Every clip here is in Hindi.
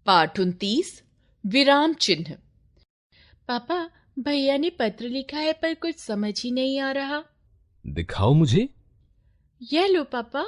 पाठ 29 विराम चिन्ह। पापा, भैया ने पत्र लिखा है पर कुछ समझ ही नहीं आ रहा। दिखाओ मुझे। यह लो पापा।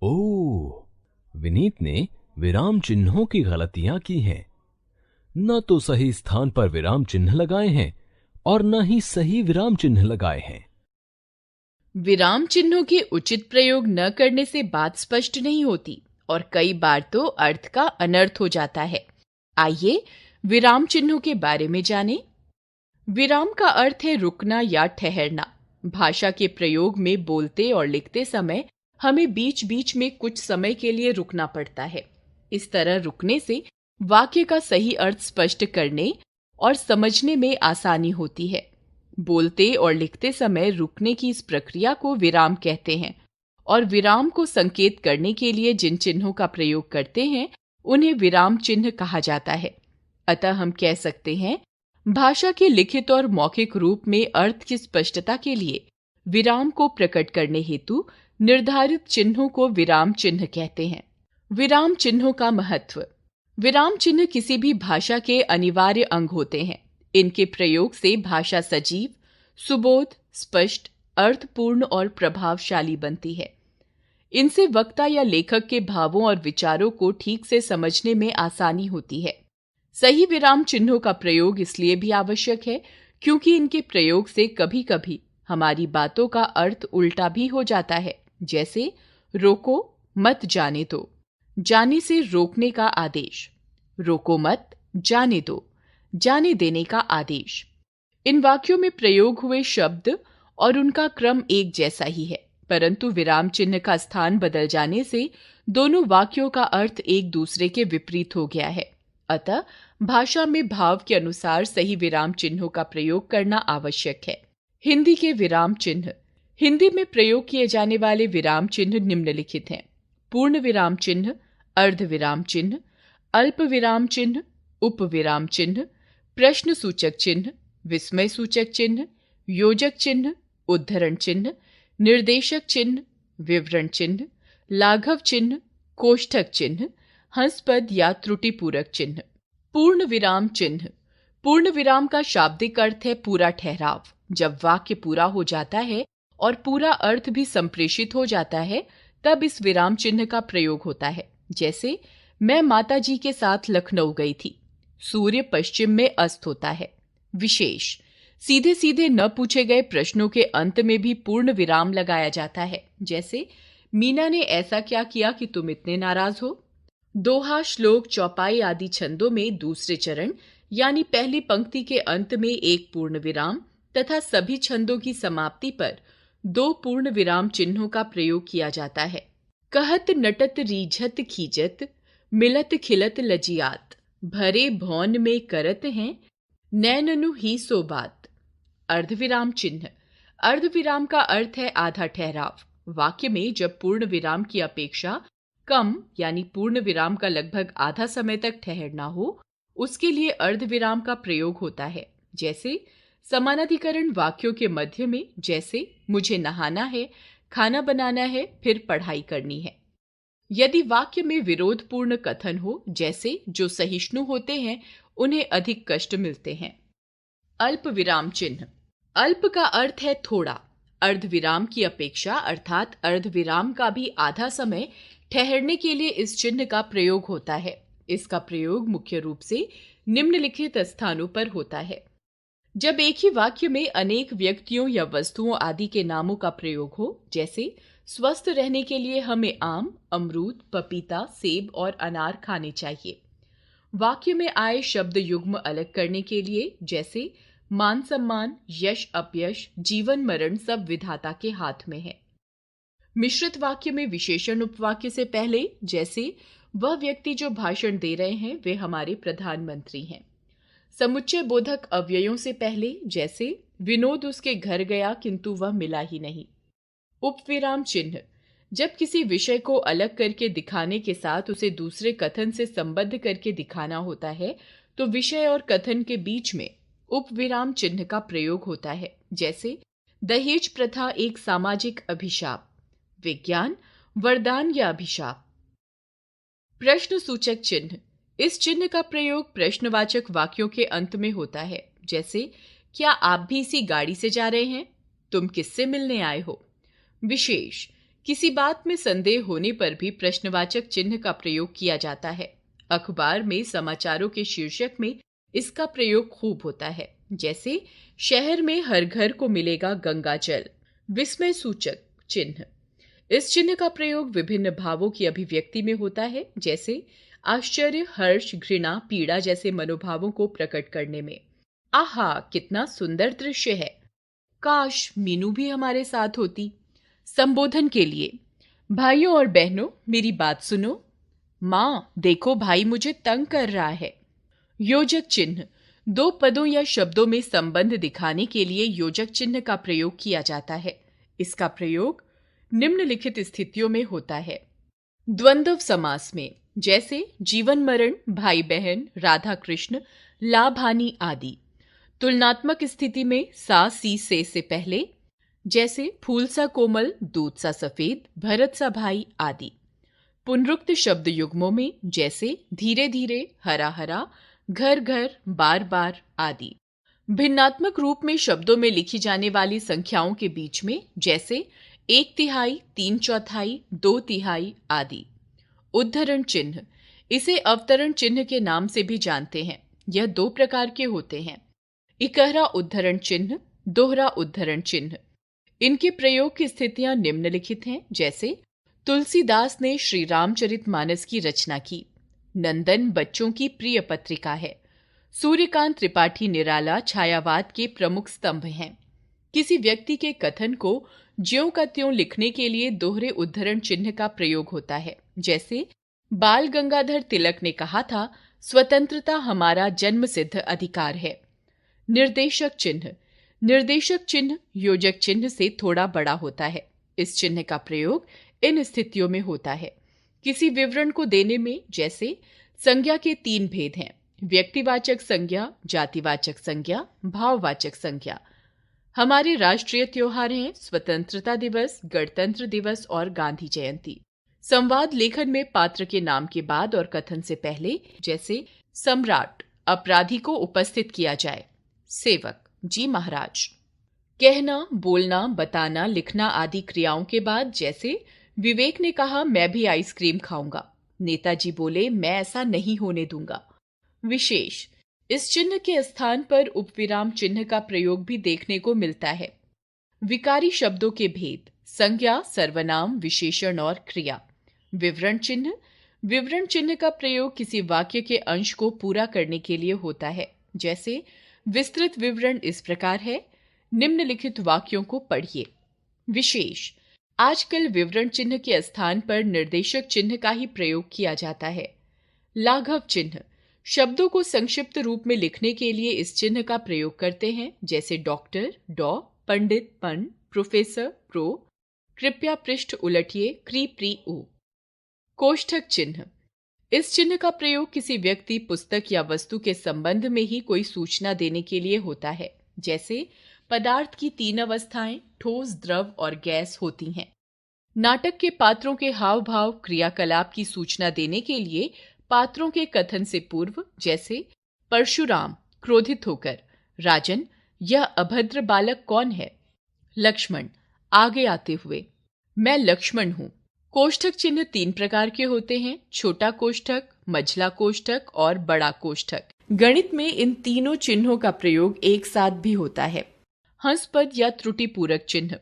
ओह, विनीत ने विराम चिन्हों की गलतियां की हैं। न तो सही स्थान पर विराम चिन्ह लगाए हैं और न ही सही विराम चिन्ह लगाए हैं। विराम चिन्हों के उचित प्रयोग न करने से बात स्पष्ट नहीं होती और कई बार तो अर्थ का अनर्थ हो जाता है। आइए विराम चिन्हों के बारे में जानें। विराम का अर्थ है रुकना या ठहरना। भाषा के प्रयोग में बोलते और लिखते समय हमें बीच बीच में कुछ समय के लिए रुकना पड़ता है। इस तरह रुकने से वाक्य का सही अर्थ स्पष्ट करने और समझने में आसानी होती है। बोलते और लिखते समय रुकने की इस प्रक्रिया को विराम कहते हैं और विराम को संकेत करने के लिए जिन चिन्हों का प्रयोग करते हैं उन्हें विराम चिन्ह कहा जाता है। अतः हम कह सकते हैं, भाषा के लिखित और मौखिक रूप में अर्थ की स्पष्टता के लिए विराम को प्रकट करने हेतु निर्धारित चिन्हों को विराम चिन्ह कहते हैं। विराम चिन्हों का महत्व। विराम चिन्ह किसी भी भाषा के अनिवार्य अंग होते हैं। इनके प्रयोग से भाषा सजीव, सुबोध, स्पष्ट, अर्थपूर्ण और प्रभावशाली बनती है। इनसे वक्ता या लेखक के भावों और विचारों को ठीक से समझने में आसानी होती है। सही विराम चिन्हों का प्रयोग इसलिए भी आवश्यक है क्योंकि इनके प्रयोग से कभी कभी हमारी बातों का अर्थ उल्टा भी हो जाता है। जैसे रोको मत जाने दो, जाने से रोकने का आदेश। रोको मत, जाने दो, जाने देने का आदेश। इन वाक्यों में प्रयोग हुए शब्द और उनका क्रम एक जैसा ही है, परंतु विराम चिन्ह का स्थान बदल जाने से दोनों वाक्यों का अर्थ एक दूसरे के विपरीत हो गया है। अतः भाषा में भाव के अनुसार सही विराम चिन्हों का प्रयोग करना आवश्यक है। हिंदी के विराम चिन्ह। हिंदी में प्रयोग किए जाने वाले विराम चिन्ह निम्नलिखित हैं: पूर्ण विराम चिन्ह, अर्ध विराम चिन्ह, अल्प विराम चिन्ह, उप विराम चिन्ह, प्रश्न सूचक चिन्ह, विस्मय सूचक चिन्ह, योजक चिन्ह, उद्धरण चिन्ह, निर्देशक चिन्ह, विवरण चिन्ह, लाघव चिन्ह, कोष्ठक चिन्ह, हंसपद या त्रुटिपूरक चिन्ह। पूर्ण विराम चिन्ह। पूर्ण विराम का शाब्दिक अर्थ है पूरा ठहराव। जब वाक्य पूरा हो जाता है और पूरा अर्थ भी संप्रेषित हो जाता है तब इस विराम चिन्ह का प्रयोग होता है। जैसे मैं माता जी के साथ लखनऊ गई थी। सूर्य पश्चिम में अस्त होता है। विशेष। सीधे सीधे न पूछे गए प्रश्नों के अंत में भी पूर्ण विराम लगाया जाता है। जैसे मीना ने ऐसा क्या किया कि तुम इतने नाराज हो। दोहा, श्लोक, चौपाई आदि छंदों में दूसरे चरण यानी पहली पंक्ति के अंत में एक पूर्ण विराम तथा सभी छंदों की समाप्ति पर दो पूर्ण विराम चिन्हों का प्रयोग किया जाता है। कहत नटत रीझत खीजत, मिलत खिलत लजियात, भरे भौन में करत हैं, नैननु ही सो बात। अर्धविराम चिन्ह। अर्धविराम का अर्थ है आधा ठहराव। वाक्य में जब पूर्ण विराम की अपेक्षा कम यानी पूर्ण विराम का लगभग आधा समय तक ठहरना हो, उसके लिए अर्धविराम का प्रयोग होता है। जैसे समानाधिकरण वाक्यों के मध्य में, जैसे मुझे नहाना है, खाना बनाना है, फिर पढ़ाई करनी है। यदि वाक्य में विरोधपूर्ण कथन हो, जैसे जो सहिष्णु होते हैं उन्हें अधिक कष्ट मिलते हैं। अल्प विराम चिन्ह। अल्प का अर्थ है थोड़ा। अर्धविराम की अपेक्षा अर्थात अर्धविराम का भी आधा समय ठहरने के लिए इस चिन्ह का प्रयोग होता है। इसका प्रयोग मुख्य रूप से निम्नलिखित स्थानों पर होता है: जब एक ही वाक्य में अनेक व्यक्तियों या वस्तुओं आदि के नामों का प्रयोग हो, जैसे स्वस्थ रहने के लिए हमें आम, अमरूद, पपीता, सेब और अनार खाने चाहिए। वाक्य में आए शब्द युग्म अलग करने के लिए, जैसे मान सम्मान, यश अपयश, जीवन मरण सब विधाता के हाथ में है। मिश्रित वाक्य में विशेषण उपवाक्य से पहले, जैसे वह व्यक्ति जो भाषण दे रहे हैं वे हमारे प्रधानमंत्री हैं। समुच्चय बोधक अव्ययों से पहले, जैसे विनोद उसके घर गया किंतु वह मिला ही नहीं। उपविराम चिन्ह। जब किसी विषय को अलग करके दिखाने के साथ उसे दूसरे कथन से संबद्ध करके दिखाना होता है तो विषय और कथन के बीच में उपविराम चिन्ह का प्रयोग होता है। जैसे दहेज प्रथा एक सामाजिक अभिशाप, विज्ञान वरदान या अभिशाप। प्रश्न सूचक चिन्ह। इस चिन्ह का प्रयोग प्रश्नवाचक वाक्यों के अंत में होता है, जैसे क्या आप भी इसी गाड़ी से जा रहे हैं? तुम किससे मिलने आए हो? विशेष, किसी बात में संदेह होने पर भी प्रश्नवाचक चिन्ह का प्रयोग किया जाता है। अखबार में समाचारों के शीर्षक में इसका प्रयोग खूब होता है, जैसे शहर में हर घर को मिलेगा गंगा जल। विस्मय सूचक चिन्ह, इस चिन्ह का प्रयोग विभिन्न भावों की अभिव्यक्ति में होता है, जैसे आश्चर्य, हर्ष, घृणा, पीड़ा जैसे मनोभावों को प्रकट करने में। आहा, कितना सुंदर दृश्य है, काश मीनू भी हमारे साथ होती। संबोधन के लिए, भाइयों और बहनों मेरी बात सुनो। माँ देखो, भाई मुझे तंग कर रहा है। योजक चिन्ह, दो पदों या शब्दों में संबंध दिखाने के लिए योजक चिन्ह का प्रयोग किया जाता है। इसका प्रयोग निम्नलिखित स्थितियों में होता है। द्वंद्व समास में, जैसे जीवन मरण, भाई बहन, राधा कृष्ण, लाभ हानि आदि। तुलनात्मक स्थिति में सा सी से पहले, जैसे फूल सा कोमल, दूध सा सफेद, भरत सा भाई आदि। पुनरुक्त शब्द युग्मों में, जैसे धीरे धीरे, हरा हरा, घर घर, बार बार आदि। भिन्नात्मक रूप में शब्दों में लिखी जाने वाली संख्याओं के बीच में, जैसे 1/3, 3/4, 2/3 आदि। उद्धरण चिन्ह, इसे अवतरण चिन्ह के नाम से भी जानते हैं। यह दो प्रकार के होते हैं, इकहरा उद्धरण चिन्ह, दोहरा उद्धरण चिन्ह। इनके प्रयोग की स्थितियां निम्नलिखित हैं, जैसे तुलसीदास ने श्री रामचरितमानस की रचना की। नंदन बच्चों की प्रिय पत्रिका है। सूर्यकांत त्रिपाठी निराला छायावाद के प्रमुख स्तंभ हैं। किसी व्यक्ति के कथन को ज्यों का त्यों लिखने के लिए दोहरे उद्धरण चिन्ह का प्रयोग होता है, जैसे बाल गंगाधर तिलक ने कहा था, स्वतंत्रता हमारा जन्मसिद्ध अधिकार है। निर्देशक चिन्ह, निर्देशक चिन्ह योजक चिन्ह से थोड़ा बड़ा होता है। इस चिन्ह का प्रयोग इन स्थितियों में होता है, किसी विवरण को देने में, जैसे संज्ञा के 3 भेद हैं, व्यक्तिवाचक संज्ञा, जातिवाचक संज्ञा, भाववाचक संज्ञा। हमारे राष्ट्रीय त्योहार हैं स्वतंत्रता दिवस, गणतंत्र दिवस और गांधी जयंती। संवाद लेखन में पात्र के नाम के बाद और कथन से पहले, जैसे सम्राट, अपराधी को उपस्थित किया जाए, सेवक, जी महाराज। कहना, बोलना, बताना, लिखना आदि क्रियाओं के बाद, जैसे विवेक ने कहा मैं भी आइसक्रीम खाऊंगा, नेताजी बोले मैं ऐसा नहीं होने दूंगा। विशेष, इस चिन्ह के स्थान पर उपविराम चिन्ह का प्रयोग भी देखने को मिलता है। विकारी शब्दों के भेद, संज्ञा, सर्वनाम, विशेषण और क्रिया। विवरण चिन्ह, विवरण चिन्ह का प्रयोग किसी वाक्य के अंश को पूरा करने के लिए होता है, जैसे विस्तृत विवरण इस प्रकार है, निम्नलिखित वाक्यों को पढ़िए। विशेष, आजकल विवरण चिन्ह के स्थान पर निर्देशक चिन्ह का ही प्रयोग किया जाता है। लाघव चिन्ह, शब्दों को संक्षिप्त रूप में लिखने के लिए इस चिन्ह का प्रयोग करते हैं, जैसे डॉक्टर, डॉ, पंडित, पन, प्रोफेसर, प्रो, कृपया पृष्ठ उलटिए, क्री प्री ऊ। कोष्ठक चिन्ह, इस चिन्ह का प्रयोग किसी व्यक्ति, पुस्तक या वस्तु के संबंध में ही कोई सूचना देने के लिए होता है, जैसे पदार्थ की 3 अवस्थाएं, ठोस, द्रव और गैस होती हैं। नाटक के पात्रों के हाव भाव, क्रियाकलाप की सूचना देने के लिए पात्रों के कथन से पूर्व, जैसे परशुराम क्रोधित होकर, राजन यह अभद्र बालक कौन है? लक्ष्मण आगे आते हुए, मैं लक्ष्मण हूं। कोष्ठक चिन्ह 3 प्रकार के होते हैं, छोटा कोष्ठक, मझला कोष्ठक और बड़ा कोष्ठक। गणित में इन तीनों चिन्हों का प्रयोग एक साथ भी होता है। हंसपद या त्रुटि पूरक चिन्ह,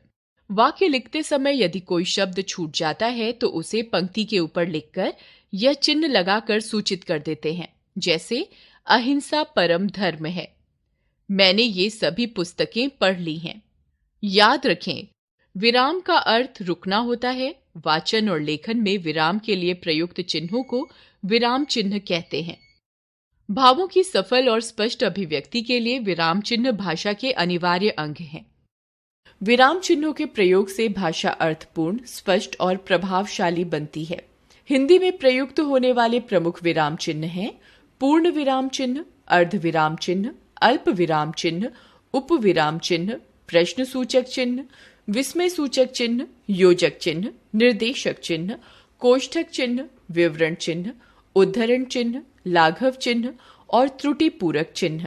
वाक्य लिखते समय यदि कोई शब्द छूट जाता है तो उसे पंक्ति के ऊपर लिखकर यह चिन्ह लगाकर सूचित कर देते हैं, जैसे अहिंसा परम धर्म है। मैंने ये सभी पुस्तकें पढ़ ली हैं। याद रखें, विराम का अर्थ रुकना होता है। वाचन और लेखन में विराम के लिए प्रयुक्त चिन्हों को विराम चिन्ह कहते हैं। भावों की सफल और स्पष्ट अभिव्यक्ति के लिए विराम चिन्ह भाषा के अनिवार्य अंग हैं। विराम चिन्हों के प्रयोग से भाषा अर्थपूर्ण, स्पष्ट और प्रभावशाली बनती है। हिंदी में प्रयुक्त होने वाले प्रमुख विराम चिन्ह हैं पूर्ण विराम चिन्ह, अर्ध विराम चिन्ह, अल्प विराम चिन्ह, उपविराम चिन्ह, प्रश्न सूचक चिन्ह, विस्मय सूचक चिन्ह, योजक चिन्ह, निर्देशक चिन्ह, कोष्ठक चिन्ह, विवरण चिन्ह, उद्धरण चिन्ह, लाघव चिन्ह और त्रुटि पूरक चिन्ह।